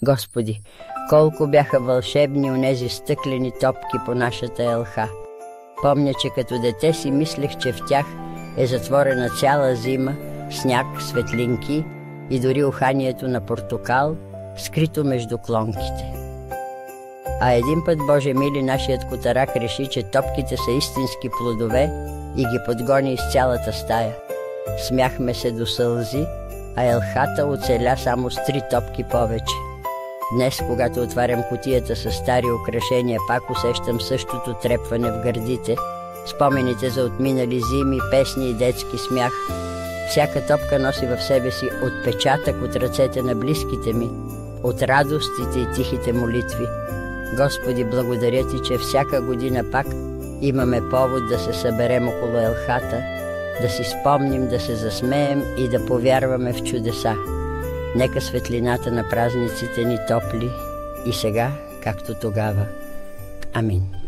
Господи, колко бяха вълшебни онези стъклени топки по нашата елха. Помня, че като дете си мислех, че в тях е затворена цяла зима, сняг, светлинки и дори уханието на портокал, скрито между клонките. А един път, Боже мили, нашият котарак реши, че топките са истински плодове и ги подгони из цялата стая. Смяхме се до сълзи, а елхата оцеля само с 3 топки повече. Днес, когато отварям кутията с стари украшения, пак усещам същото трепване в гърдите, спомените за отминали зими, песни и детски смях. Всяка топка носи в себе си отпечатък от ръцете на близките ми, от радостите и тихите молитви. Господи, благодаря Ти, че всяка година пак имаме повод да се съберем около елхата, да си спомним, да се засмеем и да повярваме в чудеса. Нека светлината на празниците ни топли и сега, както тогава. Амин.